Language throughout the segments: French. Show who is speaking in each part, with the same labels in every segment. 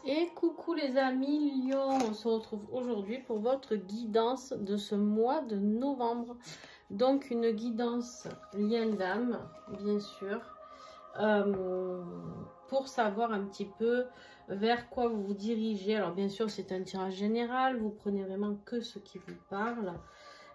Speaker 1: Et coucou les amis Lion, on se retrouve aujourd'hui pour votre guidance de ce mois de novembre. Donc une guidance lien d'âme, bien sûr, pour savoir un petit peu vers quoi vous vous dirigez. Alors bien sûr c'est un tirage général, vous prenez vraiment que ce qui vous parle.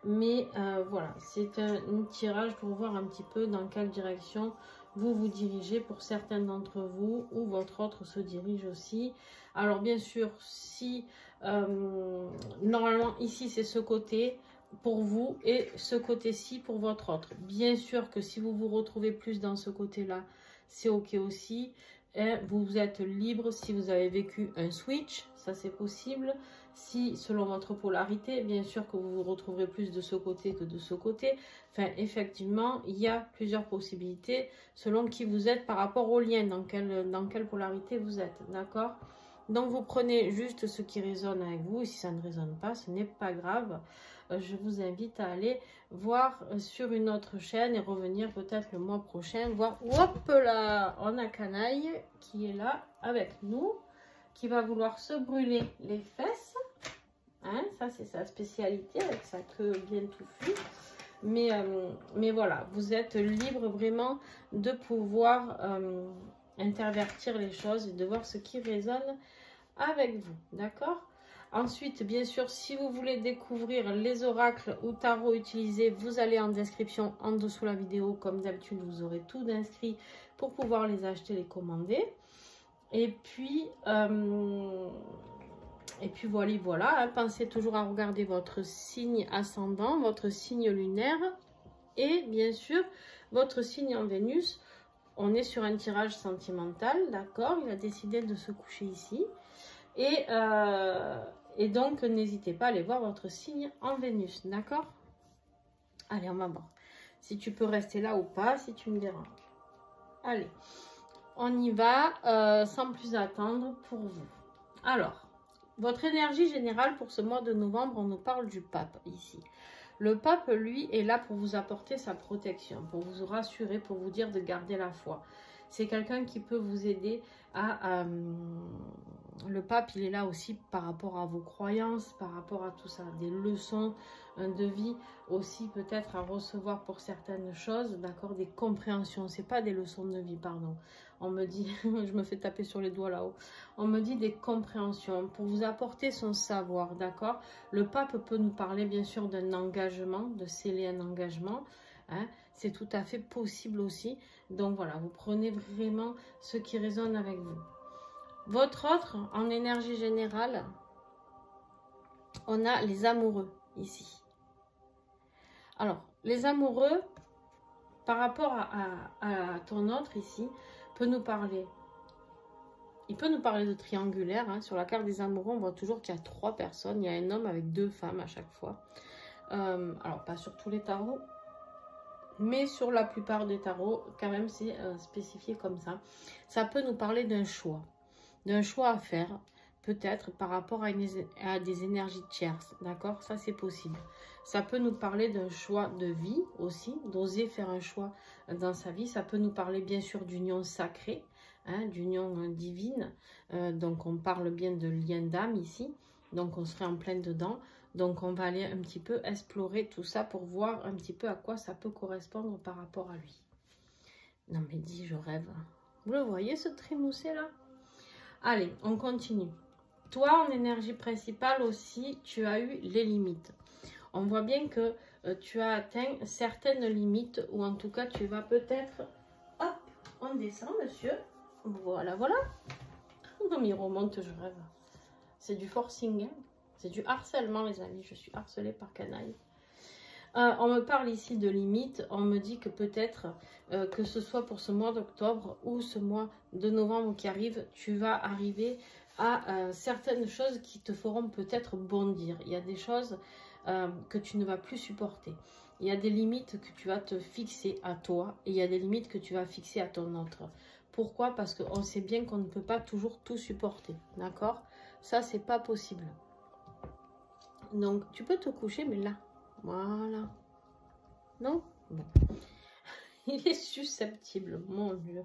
Speaker 1: Mais voilà, c'est un tirage pour voir un petit peu dans quelle direction vous vous dirigez pour certains d'entre vous ou votre autre se dirige aussi. Alors bien sûr, si normalement ici c'est ce côté pour vous et ce côté-ci pour votre autre. Bien sûr que si vous vous retrouvez plus dans ce côté-là, c'est ok aussi. Et vous êtes libre si vous avez vécu un switch, ça c'est possible. Si selon votre polarité, bien sûr que vous vous retrouverez plus de ce côté que de ce côté. Enfin, effectivement, il y a plusieurs possibilités selon qui vous êtes par rapport au lien, dans quelle polarité vous êtes, d'accord? Donc, vous prenez juste ce qui résonne avec vous. Et si ça ne résonne pas, ce n'est pas grave. Je vous invite à aller voir sur une autre chaîne et revenir peut-être le mois prochain. Voir, hop là, on a Canaille qui est là avec nous, qui va vouloir se brûler les fesses. Hein, ça, c'est sa spécialité avec sa queue bien touffue. Mais voilà, vous êtes libre vraiment de pouvoir intervertir les choses et de voir ce qui résonne avec vous, d'accord? Ensuite, bien sûr, si vous voulez découvrir les oracles ou tarots utilisés, vous allez en description en dessous la vidéo. Comme d'habitude, vous aurez tout d'inscrit pour pouvoir les acheter, les commander. Et puis voilà, hein, pensez toujours à regarder votre signe ascendant, votre signe lunaire et bien sûr votre signe en Vénus. On est sur un tirage sentimental, d'accord? Il a décidé de se coucher ici. Et donc, n'hésitez pas à aller voir votre signe en Vénus, d'accord? Allez, on va voir. Si tu peux rester là ou pas, si tu me diras. Allez, on y va sans plus attendre pour vous. Alors, votre énergie générale pour ce mois de novembre, on nous parle du pape ici. Le pape, lui, est là pour vous apporter sa protection, pour vous rassurer, pour vous dire de garder la foi. C'est quelqu'un qui peut vous aider à... le pape, il est là aussi par rapport à vos croyances, par rapport à tout ça, des leçons de vie aussi peut-être à recevoir pour certaines choses, d'accord, des compréhensions, c'est pas des leçons de vie, pardon. On me dit, je me fais taper sur les doigts là-haut, on me dit des compréhensions pour vous apporter son savoir, d'accord. Le pape peut nous parler bien sûr d'un engagement, de sceller un engagement, hein, c'est tout à fait possible aussi. Donc voilà, vous prenez vraiment ce qui résonne avec vous. Votre autre, en énergie générale, on a les amoureux ici. Alors, les amoureux, par rapport à ton autre ici, peut nous parler. Il peut nous parler de triangulaire. Hein. Sur la carte des amoureux, on voit toujours qu'il y a 3 personnes. Il y a un homme avec 2 femmes à chaque fois. Alors, pas sur tous les tarots, mais sur la plupart des tarots, quand même, c'est spécifié comme ça. Ça peut nous parler d'un choix à faire, peut-être par rapport à des énergies tierces, d'accord? Ça, c'est possible. Ça peut nous parler d'un choix de vie aussi, d'oser faire un choix dans sa vie. Ça peut nous parler, bien sûr, d'union sacrée, hein, d'union divine. Donc, on parle bien de lien d'âme ici. Donc, on serait en plein dedans. Donc, on va aller un petit peu explorer tout ça pour voir un petit peu à quoi ça peut correspondre par rapport à lui. Non, mais dis, je rêve. Vous le voyez, ce trémoussé là? Allez, on continue. Toi, en énergie principale aussi, tu as eu les limites. On voit bien que tu as atteint certaines limites, ou en tout cas, tu vas peut-être... Hop, on descend, monsieur. Voilà, voilà. Non, mais il remonte, je rêve. C'est du forcing, hein. C'est du harcèlement, les amis. Je suis harcelée par Canaille. On me parle ici de limites. On me dit que peut-être que ce soit pour ce mois d'octobre ou ce mois de novembre qui arrive, tu vas arriver à certaines choses qui te feront peut-être bondir. Il y a des choses que tu ne vas plus supporter. Il y a des limites que tu vas te fixer à toi et il y a des limites que tu vas fixer à ton autre. Pourquoi? Parce qu'on sait bien qu'on ne peut pas toujours tout supporter. D'accord? Ça, c'est pas possible. Donc, tu peux te coucher, mais là. Voilà. Non? Bon. Il est susceptible, mon Dieu.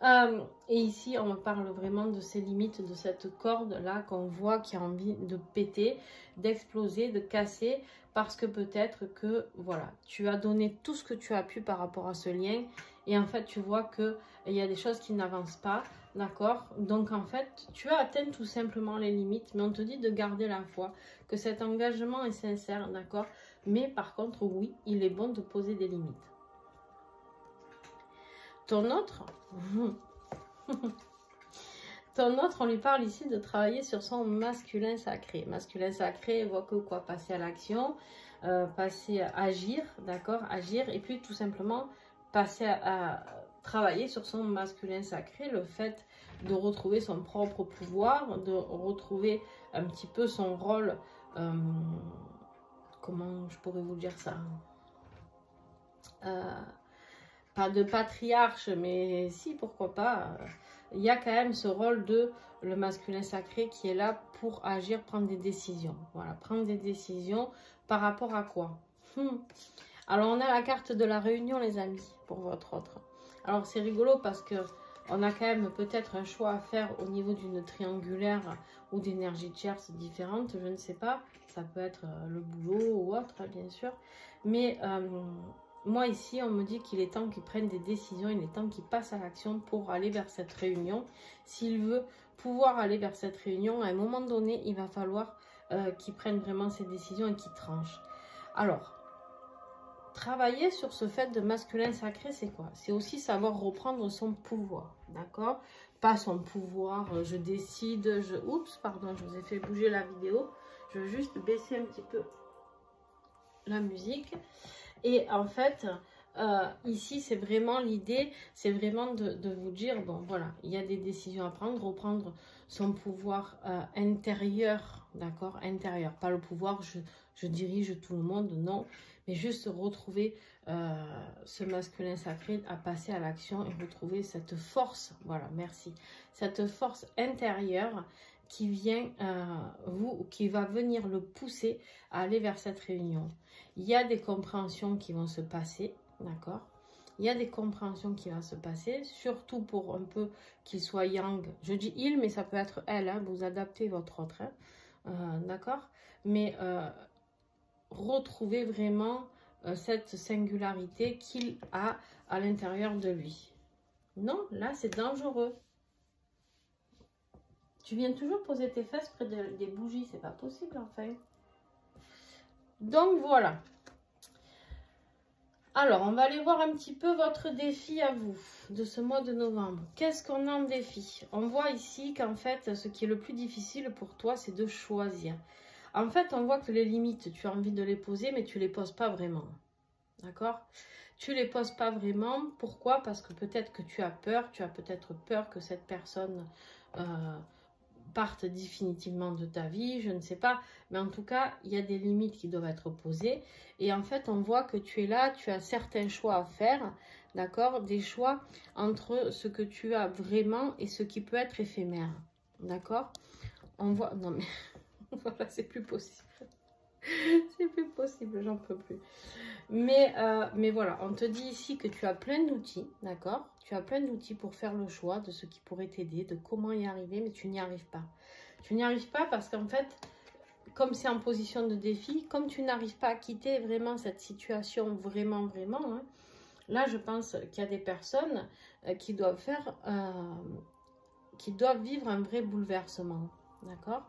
Speaker 1: Et ici, on me parle vraiment de ces limites, de cette corde-là qu'on voit qui a envie de péter, d'exploser, de casser, parce que peut-être que, voilà, tu as donné tout ce que tu as pu par rapport à ce lien, et en fait, tu vois qu'il y a des choses qui n'avancent pas, d'accord? Donc, en fait, tu as atteint tout simplement les limites, mais on te dit de garder la foi, que cet engagement est sincère, d'accord? Mais par contre, oui, il est bon de poser des limites. Ton autre, on lui parle ici de travailler sur son masculin sacré. Masculin sacré évoque quoi? Passer à l'action, passer à agir, d'accord? Agir, et puis tout simplement passer à travailler sur son masculin sacré, le fait de retrouver son propre pouvoir, de retrouver un petit peu son rôle, comment je pourrais vous dire ça? Pas de patriarche, mais si, pourquoi pas. Il y a quand même ce rôle de le masculin sacré qui est là pour agir, prendre des décisions. Voilà, prendre des décisions par rapport à quoi? Alors, on a la carte de la réunion, les amis, pour votre autre. Alors, c'est rigolo parce que on a quand même peut-être un choix à faire au niveau d'une triangulaire ou d'énergie tierce différente, je ne sais pas. Ça peut être le boulot ou autre, bien sûr. Mais moi, ici, on me dit qu'il est temps qu'il prenne des décisions, il est temps qu'il passe à l'action pour aller vers cette réunion. S'il veut pouvoir aller vers cette réunion, à un moment donné, il va falloir qu'il prenne vraiment ses décisions et qu'il tranche. Alors, travailler sur ce fait de masculin sacré, c'est quoi? C'est aussi savoir reprendre son pouvoir, d'accord? Pas son pouvoir, je décide, Oups, pardon, je vous ai fait bouger la vidéo. Je vais juste baisser un petit peu la musique. Et en fait, ici, c'est vraiment l'idée, c'est vraiment de vous dire, bon, voilà, il y a des décisions à prendre, reprendre son pouvoir intérieur, d'accord? Intérieur, pas le pouvoir, je dirige tout le monde, non, mais juste retrouver ce masculin sacré à passer à l'action et retrouver cette force, voilà, merci, cette force intérieure qui vient qui va venir le pousser à aller vers cette réunion. Il y a des compréhensions qui vont se passer, d'accord? Il y a des compréhensions qui vont se passer, surtout pour un peu qu'il soit yang. Je dis il, mais ça peut être elle, hein, vous adaptez votre autre, hein, d'accord? Mais retrouvez vraiment cette singularité qu'il a à l'intérieur de lui. Non, là, c'est dangereux. Tu viens toujours poser tes fesses près des bougies, c'est pas possible, enfin. Donc, voilà. Alors, on va aller voir un petit peu votre défi à vous de ce mois de novembre. Qu'est-ce qu'on a en défi? On voit ici qu'en fait, ce qui est le plus difficile pour toi, c'est de choisir. En fait, on voit que les limites, tu as envie de les poser, mais tu ne les poses pas vraiment. D'accord? Tu ne les poses pas vraiment. Pourquoi? Parce que peut-être que tu as peur. Tu as peut-être peur que cette personne parte définitivement de ta vie, je ne sais pas, mais en tout cas, il y a des limites qui doivent être posées, et en fait, on voit que tu es là, tu as certains choix à faire, d'accord, des choix entre ce que tu as vraiment et ce qui peut être éphémère, d'accord, on voit, non mais, voilà, c'est plus possible, c'est plus possible, j'en peux plus. Mais voilà, on te dit ici que tu as plein d'outils, d'accord? Tu as plein d'outils pour faire le choix de ce qui pourrait t'aider, de comment y arriver, mais tu n'y arrives pas. Tu n'y arrives pas parce qu'en fait, comme c'est en position de défi, comme tu n'arrives pas à quitter vraiment cette situation, vraiment, hein, là, je pense qu'il y a des personnes qui doivent vivre un vrai bouleversement, d'accord?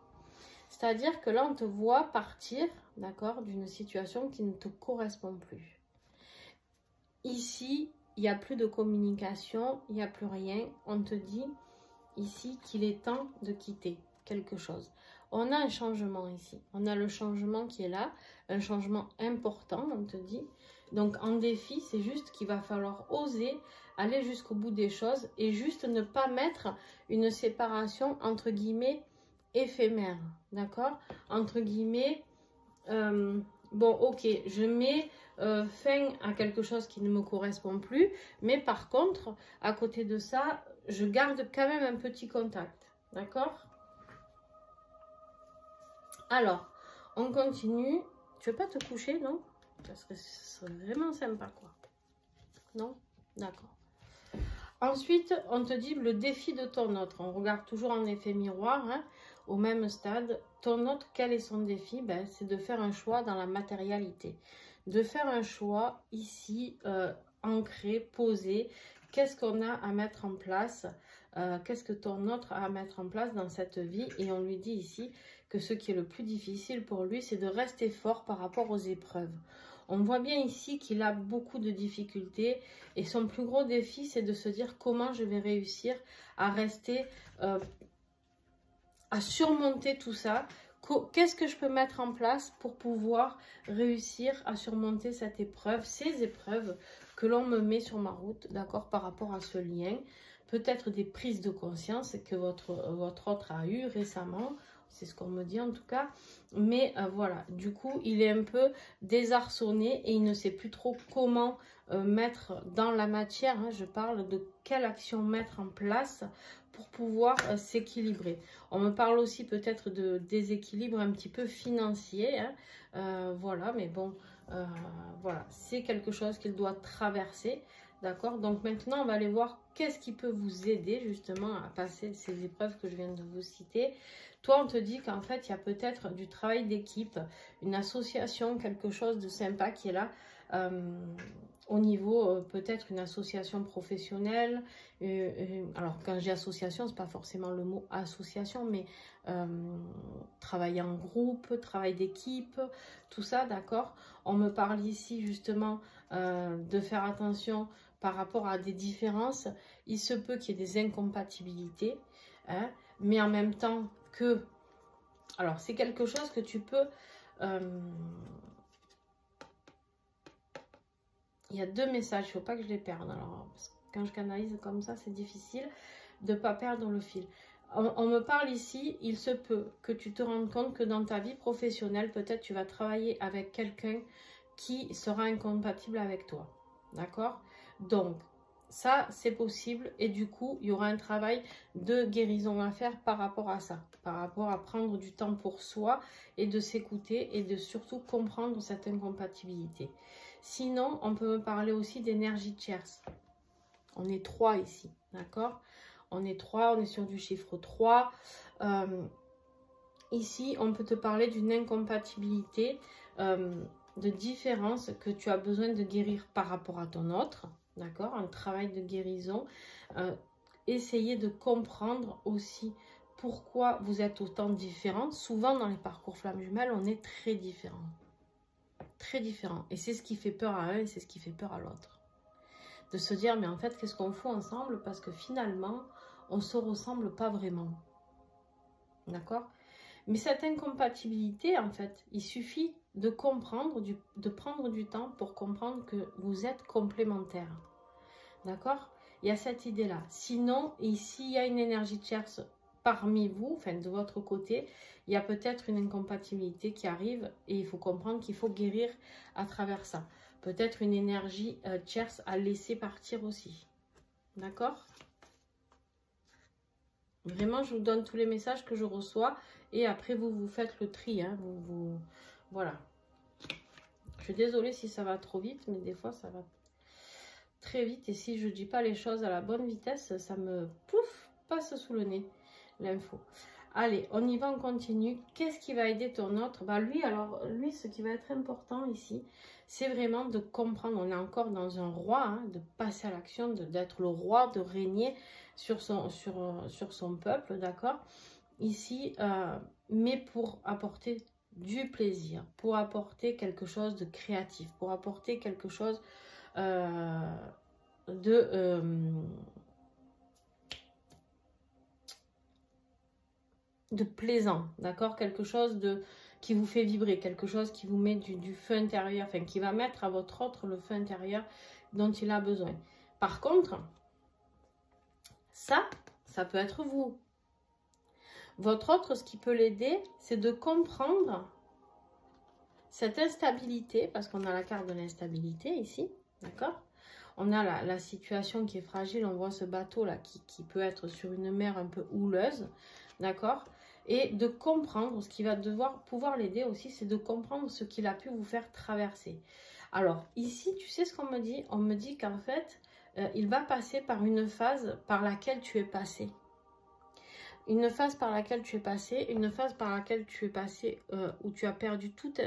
Speaker 1: C'est-à-dire que là, on te voit partir, d'accord, d'une situation qui ne te correspond plus. Ici, il n'y a plus de communication, il n'y a plus rien. On te dit ici qu'il est temps de quitter quelque chose. On a un changement ici. On a le changement qui est là, un changement important, on te dit. Donc, en défi, c'est juste qu'il va falloir oser aller jusqu'au bout des choses et juste ne pas mettre une séparation, entre guillemets, éphémère, d'accord? Entre guillemets, bon, ok, je mets fin à quelque chose qui ne me correspond plus, mais par contre, à côté de ça, je garde quand même un petit contact, d'accord? Alors, on continue. Tu veux pas te coucher, non? Parce que ce serait vraiment sympa, quoi. Non? D'accord. Ensuite, on te dit le défi de ton autre. On regarde toujours en effet miroir, hein, au même stade. Ton autre, quel est son défi? Ben, c'est de faire un choix dans la matérialité. De faire un choix ici, ancré, posé. Qu'est-ce qu'on a à mettre en place? Qu'est-ce que ton autre a à mettre en place dans cette vie? Et on lui dit ici que ce qui est le plus difficile pour lui, c'est de rester fort par rapport aux épreuves. On voit bien ici qu'il a beaucoup de difficultés et son plus gros défi, c'est de se dire comment je vais réussir à rester, à surmonter tout ça. Qu'est-ce que je peux mettre en place pour pouvoir réussir à surmonter cette épreuve, ces épreuves que l'on me met sur ma route, d'accord, par rapport à ce lien. Peut-être des prises de conscience que votre autre a eu récemment. C'est ce qu'on me dit en tout cas. Mais voilà, du coup, il est un peu désarçonné et il ne sait plus trop comment mettre dans la matière. Hein, je parle de quelle action mettre en place pour pouvoir s'équilibrer. On me parle aussi peut-être de déséquilibre un petit peu financier. Hein, voilà, mais bon, voilà, c'est quelque chose qu'il doit traverser. D'accord? Donc maintenant, on va aller voir qu'est-ce qui peut vous aider justement à passer ces épreuves que je viens de vous citer. Toi, on te dit qu'en fait, il y a peut-être du travail d'équipe, une association, quelque chose de sympa qui est là. Au niveau, peut-être une association professionnelle. Alors, quand j'ai association, c'est pas forcément le mot association, mais travail en groupe, travail d'équipe, tout ça, d'accord? On me parle ici justement de faire attention par rapport à des différences. Il se peut qu'il y ait des incompatibilités, hein, mais en même temps que... Alors, c'est quelque chose que tu peux... il y a deux messages, il ne faut pas que je les perde. Alors, parce que quand je canalise comme ça, c'est difficile de ne pas perdre le fil. On me parle ici, il se peut que tu te rendes compte que dans ta vie professionnelle, peut-être tu vas travailler avec quelqu'un qui sera incompatible avec toi. D'accord? Donc, ça, c'est possible. Et du coup, il y aura un travail de guérison à faire par rapport à ça. Par rapport à prendre du temps pour soi et de s'écouter et de surtout comprendre cette incompatibilité. Sinon, on peut me parler aussi d'énergie tierce. On est 3 ici, d'accord? On est 3, on est sur du chiffre 3. Ici, on peut te parler d'une incompatibilité, de différence que tu as besoin de guérir par rapport à ton autre, d'accord? Un travail de guérison. Essayer de comprendre aussi pourquoi vous êtes autant différents. Souvent, dans les parcours flammes jumelles, on est très différents. Très différents. Et c'est ce qui fait peur à un et c'est ce qui fait peur à l'autre. De se dire, mais en fait, qu'est-ce qu'on fout ensemble? Parce que finalement, on ne se ressemble pas vraiment. D'accord? Mais cette incompatibilité, en fait, il suffit de comprendre, de prendre du temps pour comprendre que vous êtes complémentaires. D'accord? Il y a cette idée-là. Sinon, ici, il y a une énergie tierce parmi vous, enfin de votre côté, il y a peut-être une incompatibilité qui arrive et il faut comprendre qu'il faut guérir à travers ça. Peut-être une énergie tierce à laisser partir aussi. D'accord? Vraiment, je vous donne tous les messages que je reçois et après vous faites le tri. Hein, voilà. Je suis désolée si ça va trop vite, mais des fois ça va très vite. Et si je ne dis pas les choses à la bonne vitesse, ça me passe sous le nez, l'info. Allez, on y va, on continue. Qu'est-ce qui va aider ton autre? Bah lui, ce qui va être important ici, c'est vraiment de comprendre. On est encore dans un roi, hein, de passer à l'action, d'être le roi, de régner sur son peuple, d'accord? Ici, mais pour apporter du plaisir, pour apporter quelque chose de créatif, pour apporter quelque chose de plaisant, d'accord? Quelque chose qui vous fait vibrer, quelque chose qui vous met du feu intérieur, enfin qui va mettre à votre autre le feu intérieur dont il a besoin. Par contre, ça peut être vous. Votre autre, ce qui peut l'aider, c'est de comprendre cette instabilité, parce qu'on a la carte de l'instabilité ici, d'accord? On a la situation qui est fragile, on voit ce bateau-là qui peut être sur une mer un peu houleuse, d'accord? Et de comprendre, ce qui va pouvoir l'aider aussi, c'est de comprendre ce qu'il a pu vous faire traverser. Alors, ici, tu sais ce qu'on me dit? On me dit qu'en fait, il va passer par une phase par laquelle tu es passé. Une phase par laquelle tu es passé, où tu as perdu toute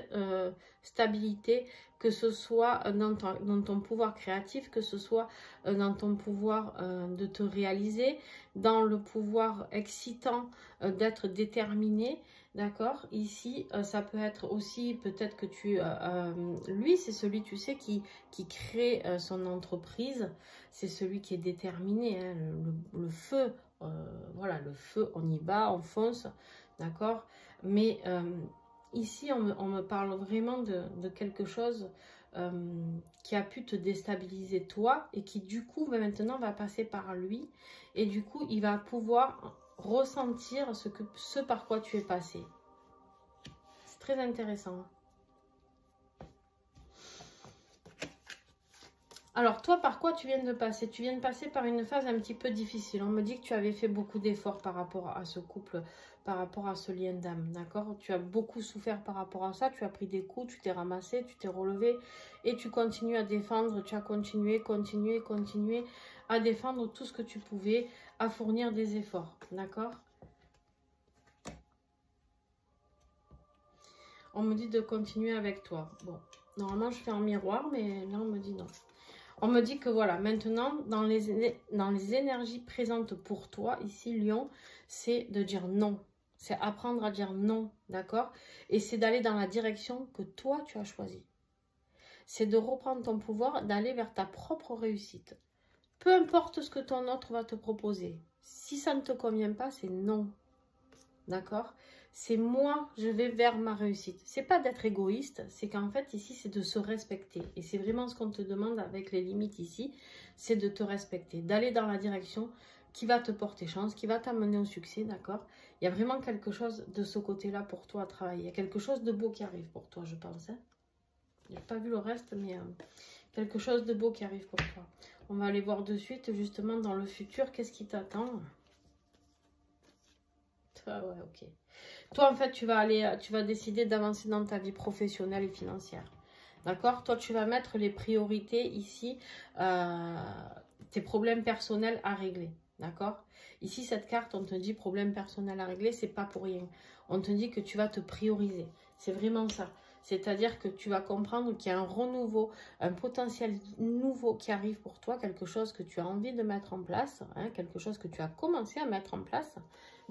Speaker 1: stabilité, que ce soit dans ton pouvoir créatif, que ce soit dans ton pouvoir de te réaliser, dans le pouvoir excitant d'être déterminé, d'accord? Ici, ça peut être aussi, peut-être que lui, c'est celui, tu sais, qui crée son entreprise, c'est celui qui est déterminé, hein, le feu. Voilà, le feu, on y va, on fonce, d'accord? Mais ici, on me parle vraiment de quelque chose qui a pu te déstabiliser toi et qui du coup maintenant va passer par lui et du coup il va pouvoir ressentir ce par quoi tu es passé. C'est très intéressant. Alors, toi, par quoi tu viens de passer? Tu viens de passer par une phase un petit peu difficile. On me dit que tu avais fait beaucoup d'efforts par rapport à ce couple, par rapport à ce lien d'âme, d'accord? Tu as beaucoup souffert par rapport à ça. Tu as pris des coups, tu t'es ramassé, tu t'es relevé et tu continues à défendre. Tu as continué à défendre tout ce que tu pouvais, à fournir des efforts, d'accord? On me dit de continuer avec toi. Bon, normalement, je fais un miroir, mais là, on me dit non. On me dit que voilà, maintenant, dans les énergies présentes pour toi, ici, Lion, c'est de dire non. C'est apprendre à dire non, d'accord? Et c'est d'aller dans la direction que toi, tu as choisie. C'est de reprendre ton pouvoir, d'aller vers ta propre réussite. Peu importe ce que ton autre va te proposer. Si ça ne te convient pas, c'est non. D'accord? C'est moi, je vais vers ma réussite. C'est pas d'être égoïste, c'est qu'en fait, ici, c'est de se respecter. Et c'est vraiment ce qu'on te demande avec les limites ici, c'est de te respecter, d'aller dans la direction qui va te porter chance, qui va t'amener au succès, d'accord? Il y a vraiment quelque chose de ce côté-là pour toi à travailler. Il y a quelque chose de beau qui arrive pour toi, je pense. Hein? Je n'ai pas vu le reste, mais quelque chose de beau qui arrive pour toi. On va aller voir de suite, justement, dans le futur, qu'est-ce qui t'attend? Ah ouais, ok. Toi, en fait, tu vas décider d'avancer dans ta vie professionnelle et financière. D'accord? Toi, tu vas mettre les priorités ici, tes problèmes personnels à régler. D'accord? Ici, cette carte, on te dit problème personnel à régler, c'est pas pour rien. On te dit que tu vas te prioriser. C'est vraiment ça. C'est-à-dire que tu vas comprendre qu'il y a un renouveau, un potentiel nouveau qui arrive pour toi, quelque chose que tu as envie de mettre en place, hein, quelque chose que tu as commencé à mettre en place,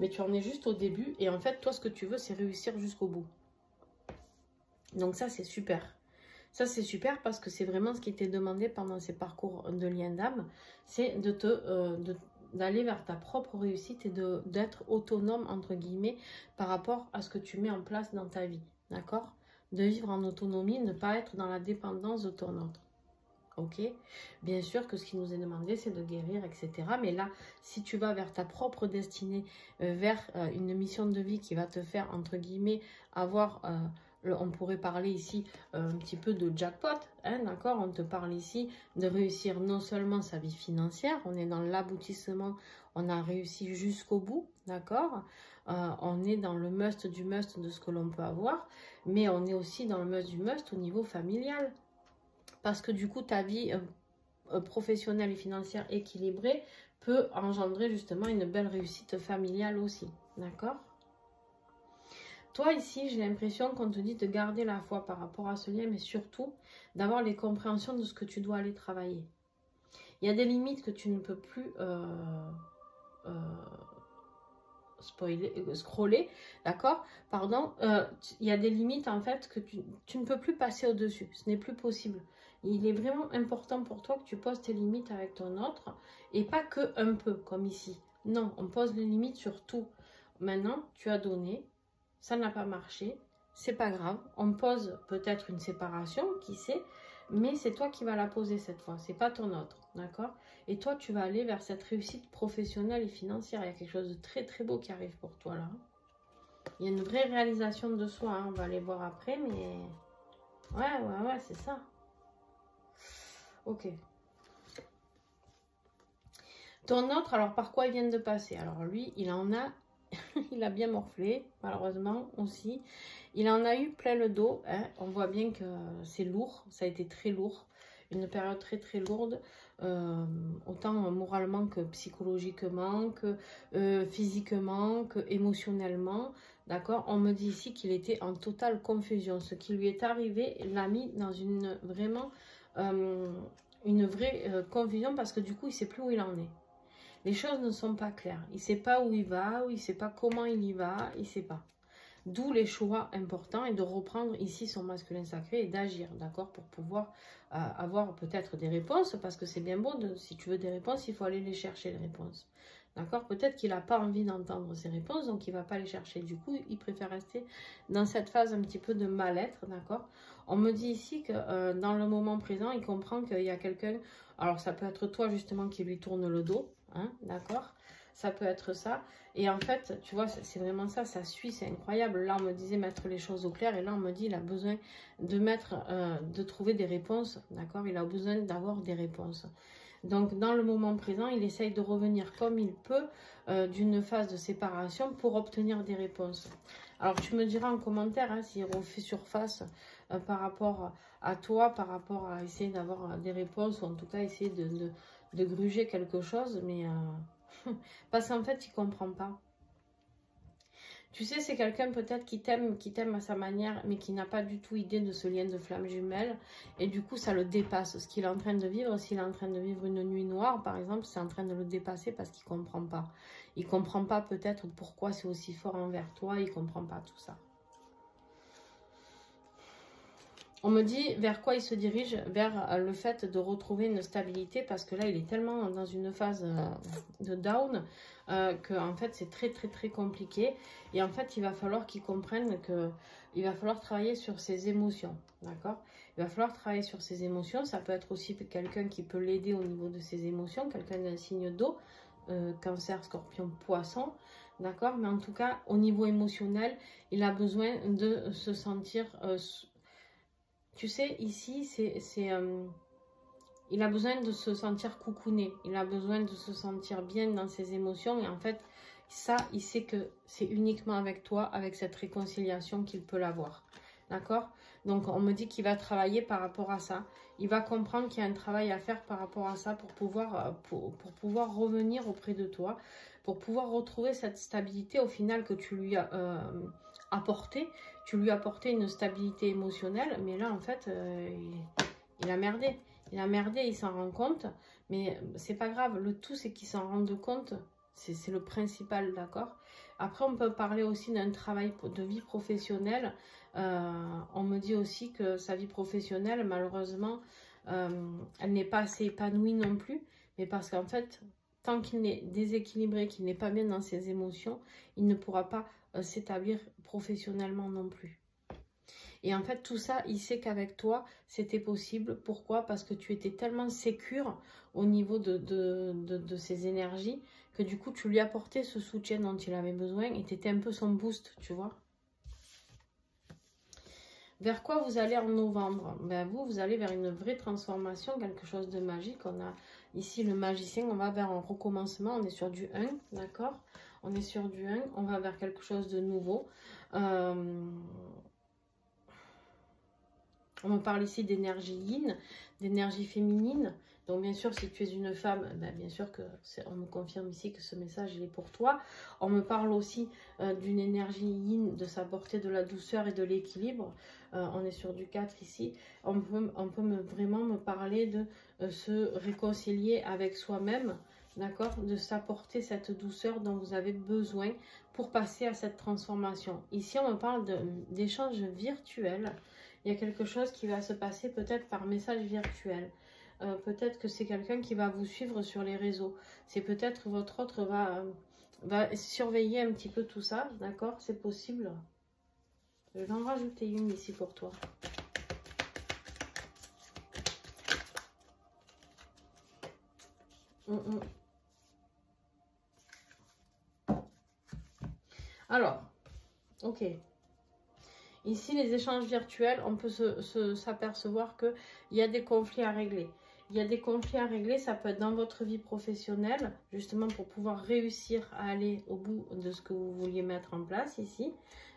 Speaker 1: mais tu en es juste au début. Et en fait, toi, ce que tu veux, c'est réussir jusqu'au bout. Donc ça, c'est super. Ça, c'est super parce que c'est vraiment ce qui t'est demandé pendant ces parcours de lien d'âme, c'est d'aller vers ta propre réussite et d'être autonome, entre guillemets, par rapport à ce que tu mets en place dans ta vie. D'accord? De vivre en autonomie, ne pas être dans la dépendance de ton autre. Ok? Bien sûr que ce qui nous est demandé, c'est de guérir, etc. Mais là, si tu vas vers ta propre destinée, vers une mission de vie qui va te faire, entre guillemets, avoir... on pourrait parler ici un petit peu de jackpot, hein, d'accord? On te parle ici de réussir non seulement sa vie financière, on est dans l'aboutissement, on a réussi jusqu'au bout, d'accord? On est dans le must du must de ce que l'on peut avoir, mais on est aussi dans le must du must au niveau familial. Parce que du coup, ta vie professionnelle et financière équilibrée peut engendrer justement une belle réussite familiale aussi, d'accord? Toi, ici, j'ai l'impression qu'on te dit de garder la foi par rapport à ce lien, mais surtout d'avoir les compréhensions de ce que tu dois aller travailler. Il y a des limites que tu ne peux plus scroller, d'accord? Pardon. Il y a des limites, en fait, que tu ne peux plus passer au-dessus. Ce n'est plus possible. Il est vraiment important pour toi que tu poses tes limites avec ton autre et pas que un peu, comme ici. Non, on pose les limites sur tout. Maintenant, tu as donné. Ça n'a pas marché, c'est pas grave. On pose peut-être une séparation, qui sait, mais c'est toi qui vas la poser cette fois, c'est pas ton autre, d'accord? Et toi, tu vas aller vers cette réussite professionnelle et financière. Il y a quelque chose de très très beau qui arrive pour toi là. Il y a une vraie réalisation de soi, hein. On va aller voir après, mais... Ouais, c'est ça. Ok. Ton autre, alors par quoi il vient de passer? Alors lui, il en a... il a bien morflé, malheureusement aussi. Il en a eu plein le dos. Hein. On voit bien que c'est lourd. Ça a été très lourd. une période très très lourde, autant moralement que psychologiquement, que physiquement, que émotionnellement. D'accord? On me dit ici qu'il était en totale confusion. Ce qui lui est arrivé l'a mis dans une vraie confusion parce que du coup, il ne sait plus où il en est. Les choses ne sont pas claires. Il ne sait pas où il va, il ne sait pas comment il y va, il ne sait pas. D'où les choix importants et de reprendre ici son masculin sacré et d'agir, d'accord, pour pouvoir avoir peut-être des réponses, parce que c'est bien beau, si tu veux des réponses, il faut aller les chercher, les réponses. D'accord? Peut-être qu'il n'a pas envie d'entendre ces réponses, donc il ne va pas les chercher. Du coup, il préfère rester dans cette phase un petit peu de mal-être, d'accord? On me dit ici que dans le moment présent, il comprend qu'il y a quelqu'un, alors ça peut être toi justement qui lui tourne le dos, hein, d'accord? Ça peut être ça. Et en fait, tu vois, c'est vraiment ça, ça suit, c'est incroyable. Là, on me disait mettre les choses au clair. Et là, on me dit il a besoin de de trouver des réponses. D'accord? Il a besoin d'avoir des réponses. Donc, dans le moment présent, il essaye de revenir comme il peut d'une phase de séparation pour obtenir des réponses. Alors, tu me diras en commentaire hein, s'il refait surface par rapport à toi, par rapport à essayer d'avoir des réponses, ou en tout cas essayer de gruger quelque chose, mais... parce qu'en fait, il ne comprend pas. Tu sais, c'est quelqu'un peut-être qui t'aime à sa manière, mais qui n'a pas du tout idée de ce lien de flamme jumelle. Et du coup, ça le dépasse. Ce qu'il est en train de vivre, s'il est en train de vivre une nuit noire, par exemple, c'est en train de le dépasser parce qu'il ne comprend pas. Il ne comprend pas peut-être pourquoi c'est aussi fort envers toi. Il ne comprend pas tout ça. On me dit vers quoi il se dirige, vers le fait de retrouver une stabilité, parce que là, il est tellement dans une phase de down que en fait, c'est très, très, très compliqué. Et en fait, il va falloir qu'il comprenne qu'il va falloir travailler sur ses émotions, d'accord? Il va falloir travailler sur ses émotions. Ça peut être aussi quelqu'un qui peut l'aider au niveau de ses émotions, quelqu'un d'un signe d'eau, cancer, scorpion, poisson, d'accord? Mais en tout cas, au niveau émotionnel, il a besoin de se sentir... tu sais, ici, il a besoin de se sentir coucouné. Il a besoin de se sentir bien dans ses émotions. Et en fait, ça, il sait que c'est uniquement avec toi, avec cette réconciliation qu'il peut l'avoir. D'accord? Donc, on me dit qu'il va travailler par rapport à ça. Il va comprendre qu'il y a un travail à faire par rapport à ça pour pouvoir revenir auprès de toi, pour pouvoir retrouver cette stabilité au final que tu lui as apporté. Tu lui as apporté une stabilité émotionnelle, mais là, en fait, il a merdé. Il a merdé, il s'en rend compte, mais c'est pas grave. Le tout, c'est qu'il s'en rende compte. C'est le principal, d'accord? Après, on peut parler aussi d'un travail de vie professionnelle. On me dit aussi que sa vie professionnelle, malheureusement, elle n'est pas assez épanouie non plus, mais parce qu'en fait, tant qu'il est déséquilibré, qu'il n'est pas bien dans ses émotions, il ne pourra pas s'établir professionnellement non plus. Et en fait, tout ça, il sait qu'avec toi, c'était possible. Pourquoi? Parce que tu étais tellement sécure au niveau de ses énergies que du coup, tu lui apportais ce soutien dont il avait besoin et tu étais un peu son boost, tu vois. Vers quoi vous allez en novembre? Ben vous allez vers une vraie transformation, quelque chose de magique. On a ici le magicien, on va vers un recommencement, on est sur du 1, d'accord? On est sur du 1, on va vers quelque chose de nouveau. On me parle ici d'énergie yin, d'énergie féminine. Donc bien sûr, si tu es une femme, ben bien sûr que on me confirme ici que ce message il est pour toi. On me parle aussi d'une énergie yin, de s'apporter de la douceur et de l'équilibre. On est sur du 4 ici. On peut vraiment me parler de se réconcilier avec soi-même, d'accord, de s'apporter cette douceur dont vous avez besoin pour passer à cette transformation. Ici, on me parle d'échanges virtuels. Il y a quelque chose qui va se passer peut-être par message virtuel. Peut-être que c'est quelqu'un qui va vous suivre sur les réseaux. C'est peut-être votre autre va surveiller un petit peu tout ça. D'accord? C'est possible. Je vais en rajouter une ici pour toi. Alors, ok. Ici, les échanges virtuels, on peut s'apercevoir qu'il y a des conflits à régler. Il y a des conflits à régler, ça peut être dans votre vie professionnelle, justement pour pouvoir réussir à aller au bout de ce que vous vouliez mettre en place ici.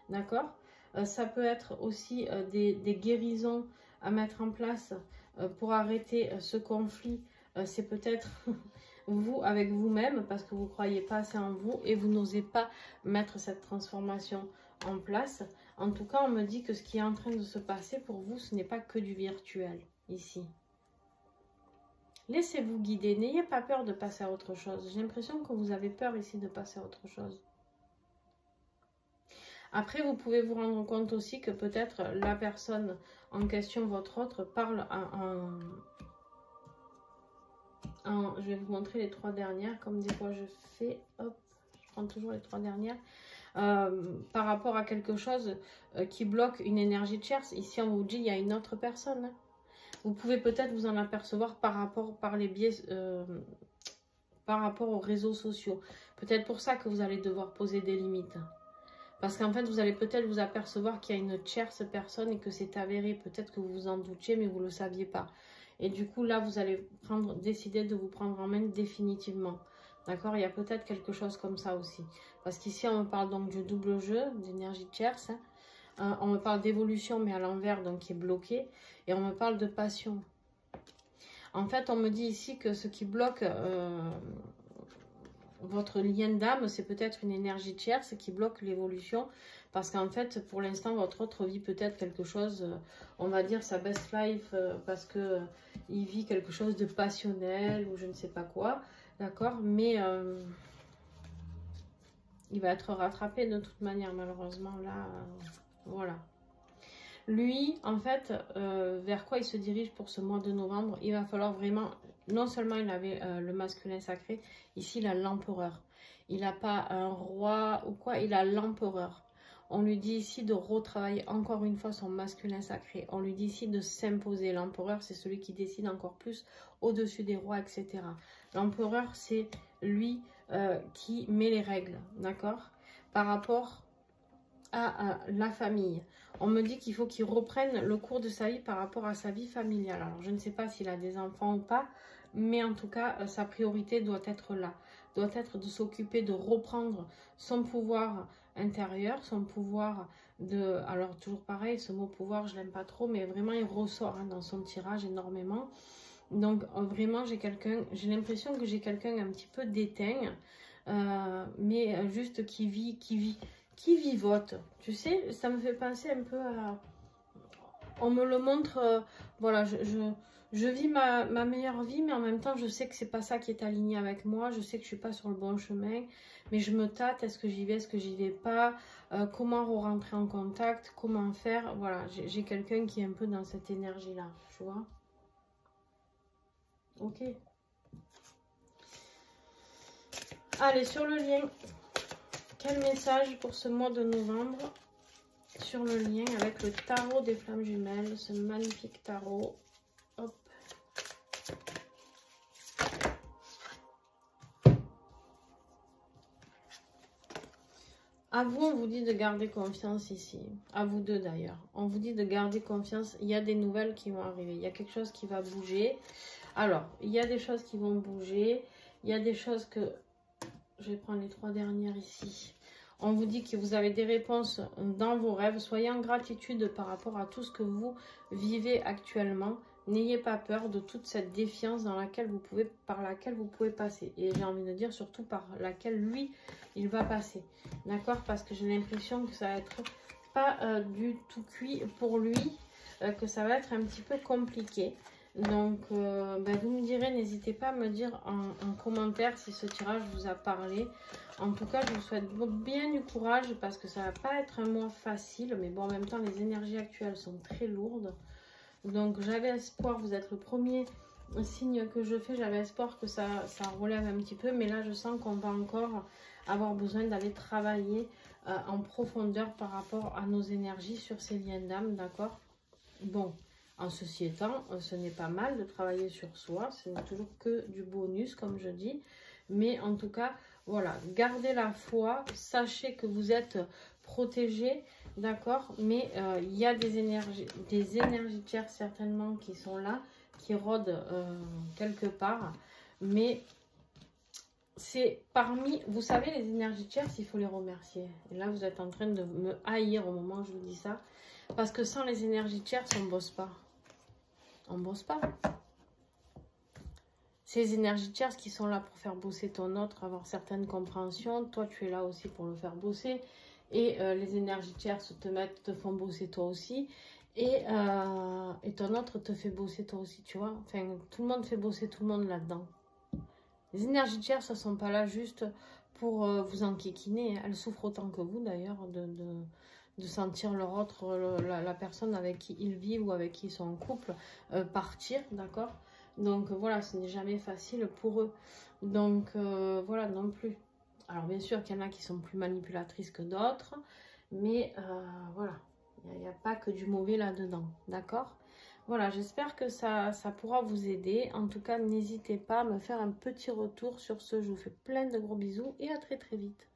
Speaker 1: D'accord? Ça peut être aussi des guérisons à mettre en place pour arrêter ce conflit, c'est peut-être vous avec vous-même parce que vous ne croyez pas assez en vous et vous n'osez pas mettre cette transformation en place. En tout cas, on me dit que ce qui est en train de se passer pour vous, ce n'est pas que du virtuel ici. Laissez-vous guider, n'ayez pas peur de passer à autre chose. J'ai l'impression que vous avez peur ici de passer à autre chose. Après, vous pouvez vous rendre compte aussi que peut-être la personne en question, votre autre, parle je vais vous montrer les 3 dernières, comme des fois je fais. Hop, je prends toujours les 3 dernières. Par rapport à quelque chose qui bloque une énergie tierce. Ici, on vous dit il y a une autre personne. Hein. Vous pouvez peut-être vous en apercevoir par les biais, par rapport aux réseaux sociaux. Peut-être pour ça que vous allez devoir poser des limites. Parce qu'en fait, vous allez peut-être vous apercevoir qu'il y a une tierce personne et que c'est avéré. Peut-être que vous vous en doutiez, mais vous ne le saviez pas. Et du coup, là, vous allez décider de vous prendre en main définitivement. D'accord? Il y a peut-être quelque chose comme ça aussi. Parce qu'ici, on me parle donc du double jeu, d'énergie tierce. Hein. On me parle d'évolution, mais à l'envers, donc qui est bloqué. Et on me parle de passion. En fait, on me dit ici que ce qui bloque votre lien d'âme, c'est peut-être une énergie tierce qui bloque l'évolution. Parce qu'en fait, pour l'instant, votre autre vit peut-être quelque chose, on va dire sa best life, parce que il vit quelque chose de passionnel ou je ne sais pas quoi. D'accord? Mais il va être rattrapé de toute manière, malheureusement. Là, voilà. Lui, en fait, vers quoi il se dirige pour ce mois de novembre? Il va falloir vraiment, non seulement il avait le masculin sacré, ici il a l'empereur. Il n'a pas un roi ou quoi, il a l'empereur. On lui dit ici de retravailler encore une fois son masculin sacré. On lui dit ici de s'imposer. L'empereur, c'est celui qui décide encore plus au-dessus des rois, etc. L'empereur, c'est lui qui met les règles, d'accord? Par rapport à la famille. On me dit qu'il faut qu'il reprenne le cours de sa vie par rapport à sa vie familiale. Alors, je ne sais pas s'il a des enfants ou pas, mais en tout cas, sa priorité doit être là. Doit être de s'occuper, de reprendre son pouvoir intérieur, son pouvoir de... Alors, toujours pareil, ce mot pouvoir, je l'aime pas trop, mais vraiment, il ressort hein, dans son tirage énormément. Donc, vraiment, j'ai l'impression que j'ai quelqu'un un petit peu d'éteint, mais juste qui vivote. Tu sais, ça me fait penser un peu à... On me le montre, voilà, je vis ma meilleure vie, mais en même temps, je sais que c'est pas ça qui est aligné avec moi. Je sais que je suis pas sur le bon chemin, mais je me tâte. Est-ce que j'y vais, est-ce que j'y vais pas? Comment rentrer en contact? Comment faire? Voilà, j'ai quelqu'un qui est un peu dans cette énergie-là, tu vois? Ok. Allez, sur le lien, quel message pour ce mois de novembre sur le lien avec le tarot des flammes jumelles, ce magnifique tarot. Hop. À vous, on vous dit de garder confiance ici. À vous deux d'ailleurs. On vous dit de garder confiance. Il y a des nouvelles qui vont arriver. Il y a quelque chose qui va bouger. Alors, il y a des choses qui vont bouger. Il y a des choses que... Je vais prendre les 3 dernières ici. On vous dit que vous avez des réponses dans vos rêves. Soyez en gratitude par rapport à tout ce que vous vivez actuellement. N'ayez pas peur de toute cette défiance par laquelle vous pouvez passer. Et j'ai envie de dire surtout par laquelle lui, il va passer. D'accord? Parce que j'ai l'impression que ça va être pas du tout cuit pour lui. Que ça va être un petit peu compliqué. Donc, vous me direz, n'hésitez pas à me dire en commentaire si ce tirage vous a parlé. En tout cas, je vous souhaite bien du courage parce que ça va pas être un mois facile. Mais bon, en même temps, les énergies actuelles sont très lourdes. Donc, j'avais espoir, vous êtes le premier signe que je fais, j'avais espoir que ça relève un petit peu. Mais là, je sens qu'on va encore avoir besoin d'aller travailler en profondeur par rapport à nos énergies sur ces liens d'âme, d'accord? Bon. En ceci étant, ce n'est pas mal de travailler sur soi. Ce n'est toujours que du bonus, comme je dis. Mais en tout cas, voilà, gardez la foi. Sachez que vous êtes protégé, d'accord? Mais il y a des énergies tierces certainement qui sont là, qui rôdent quelque part. Mais c'est parmi... Vous savez, les énergies tierces, il faut les remercier. Et là, vous êtes en train de me haïr au moment où je vous dis ça. Parce que sans les énergies tierces, on ne bosse pas. on bosse pas. Ces énergies tierces qui sont là pour faire bosser ton autre, avoir certaines compréhensions. Toi, tu es là aussi pour le faire bosser. Et les énergies tierces te font bosser toi aussi. Et ton autre te fait bosser toi aussi, tu vois. Enfin, tout le monde fait bosser tout le monde là-dedans. Les énergies tierces, elles ne sont pas là juste pour vous enquiquiner. Elles souffrent autant que vous, d'ailleurs, de sentir leur autre, la personne avec qui ils vivent ou avec qui ils sont en couple, partir, d'accord? Donc voilà, ce n'est jamais facile pour eux. Donc voilà, non plus. Alors bien sûr qu'il y en a qui sont plus manipulatrices que d'autres, mais voilà, il n'y a pas que du mauvais là-dedans, d'accord? Voilà, j'espère que ça pourra vous aider. En tout cas, n'hésitez pas à me faire un petit retour sur ce. Je vous fais plein de gros bisous et à très très vite.